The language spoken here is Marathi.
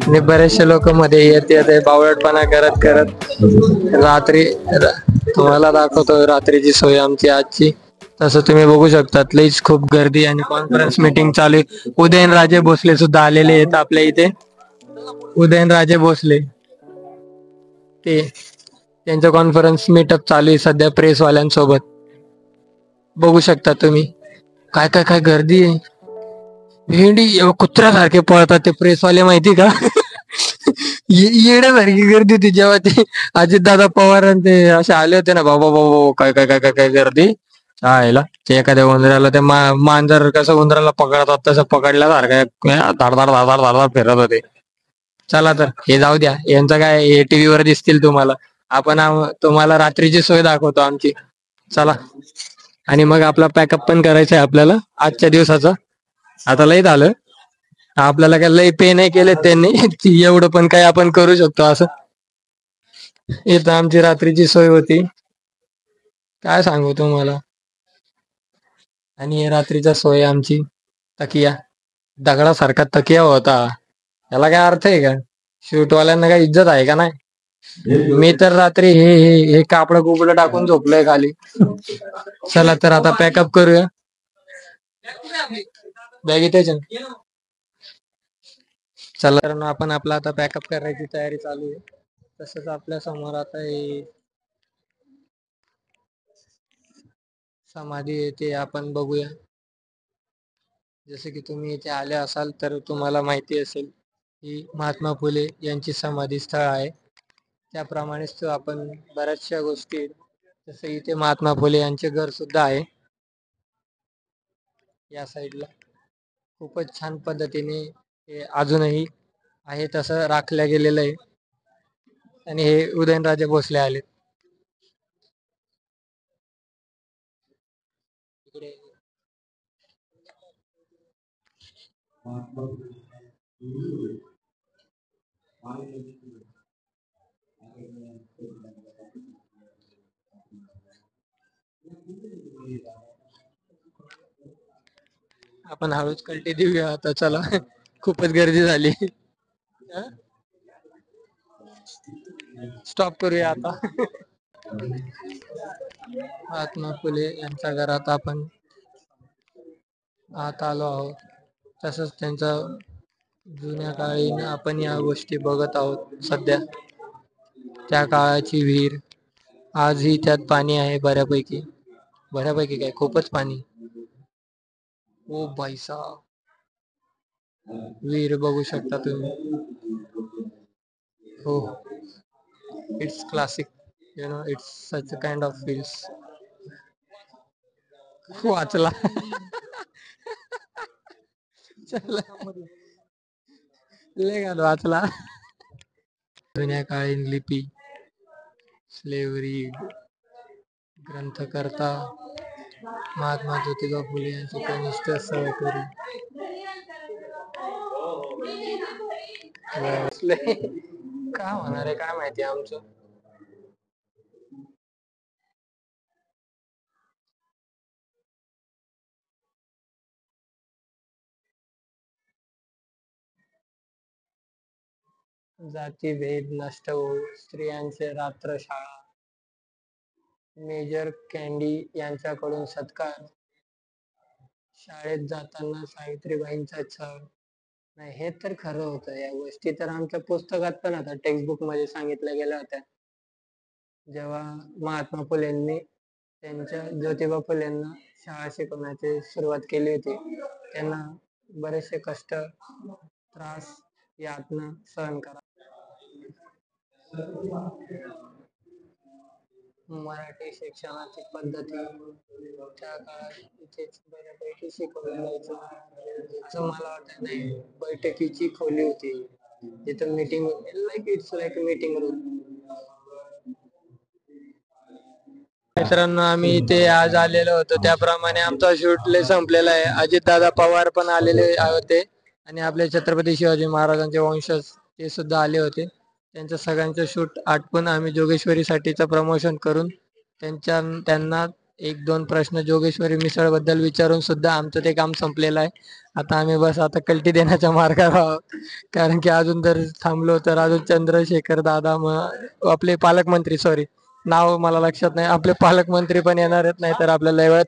आणि बरेचसे लोक मध्ये येते बावळटपणा करत करत रात्री तुम्हाला दाखवतो रात्रीची सोय आमची आजची. तसं तुम्ही बघू शकतात लईच खूप गर्दी आणि कॉन्फरन्स मीटिंग चालू आहे. उदयनराजे भोसले सुद्धा आलेले आहेत आपल्या इथे. उदयनराजे भोसले ते त्यांचं कॉन्फरन्स मीटअप चालू आहे सध्या प्रेसवाल्यांसोबत. बघू शकता तुम्ही काय काय काय गर्दी आहे. भेंडी कुत्र्यासारखे पळतात ते प्रेसवाले माहिती का. येण्यासारखी गर्दी होती जेव्हा ते अजितदादा पवार आणि ते असे आले होते ना बाबा बाबा काय काय काय काय काय गर्दी आयला. ते एखाद्या उंदराला ते मांजर कसं उंदराला पकडतात तसं पकडल्यासारखं धाड धाड धाड धाड धाड फिरत होते. चला तर हे जाऊ द्या यांचं काय हे टीव्ही वर दिसतील तुम्हाला. आपण तुम्हाला रात्रीची सोय दाखवतो आमची. चला आणि मग आपला पॅकअप पण करायचा आहे आपल्याला आजच्या दिवसाचा. आता लय झालं आपल्याला काय लय पे नाही केले त्यांनी एवढं पण काय आपण करू शकतो असं. इथं आमची रात्रीची सोय होती काय सांगू तुम्हाला. आणि हे रात्रीचा सोय आमची तकिया दगडासारखा तकिया होता. याला काय अर्थ आहे का. शूटवाल्यांना काय इज्जत आहे का नाही. मी तर रात्री हे हे हे कापड कुपड टाकून झोपलोय खाली. चला तर आता पॅकअप करूया. बॅग इथेच आहे. चला तर आपण आपला आता पॅकअप करायची तयारी चालू आहे. तसंच आपल्या समोर आता हे समाधी येते आपण बघूया. जसे की तुम्ही इथे आले असाल तर तुम्हाला माहिती असेल ही महात्मा फुले यांची समाधी स्थळ आहे. त्याप्रमाणेच आपण बऱ्याचशा गोष्टी जसं इथे महात्मा फुले यांचे घर सुद्धा आहे या साईडला. खूपच छान पद्धतीने हे अजूनही आहे तसं राखल्या गेलेलं आहे. आणि हे उदयनराजे भोसले आले इकडे. आपण हळूच कल्टी देऊया आता चला. खूपच गर्दी झाली. स्टॉप करूया आता. महात्मा फुले यांच्या घरात आपण आत आलो आहोत. तसंच त्यांचा जुन्या काळी आपण या गोष्टी बघत आहोत सध्या. त्या काळाची विहीर आजही त्यात पाणी आहे बऱ्यापैकी. बऱ्यापैकी काय खूपच पाणी. ओ भाई साहब विहीर बघू शकता तुम्ही. हो it's classic it's such a kind of feels. वाचला. चला लेगा वाचला. जुन्या काळीन लिपी स्लेवरी ग्रंथकर्ता महात्मा ज्योतिबा फुले यांचे कनिष्ठ सहकारी. काय होणार आहे काय माहिती आमचं. जातीभेद नष्ट होऊ स्त्रियांचे रात्रशाळा मेजर कॅन्डी यांच्याकडून सत्कार. शाळेत जाताना सावित्रीबाईंचा छळ. नाही हे तर खरं होतं. या गोष्टी तर आमच्या पुस्तकात पण आता टेक्स्टबुक मध्ये सांगितल्या गेल्या होत्या. जेव्हा महात्मा फुलेंनी त्यांच्या ज्योतिबा फुलेंना शाळा शिकवण्याची सुरुवात केली होती त्यांना बरेचसे कष्ट त्रास यातना सहन करा. मराठी शिक्षणाची पद्धती त्या काळात इथेच बऱ्यापैकी शिकवलं जायचं असं मला वाटत नाही. बैठकीची खोली होती तिथं meeting like it's like meeting room. मित्रांनो आम्ही इथे आज आलेलो होतो त्याप्रमाणे आमचा शूट लय संपलेला आहे. अजितदादा पवार पण आलेले होते आणि आपले छत्रपती शिवाजी महाराजांचे वंशज ते सुद्धा आले होते. त्यांच्या सगळ्यांचं शूट आटपून आम्ही जोगेश्वरीसाठीचं प्रमोशन करून त्यांना एक दोन प्रश्न जोगेश्वरी मिसळ बद्दल विचारून सुद्धा आमचं ते काम संपलेलं आहे. आता आम्ही बस आता कल्टी देण्याच्या मार्गावर आहोत. कारण की अजून जर थांबलो तर अजून चंद्रशेखर दादा आपले पालकमंत्री, सॉरी नाव मला लक्षात नाही, आपले पालकमंत्री पण येणार आहेत, नाही तर आपल्याला वेळ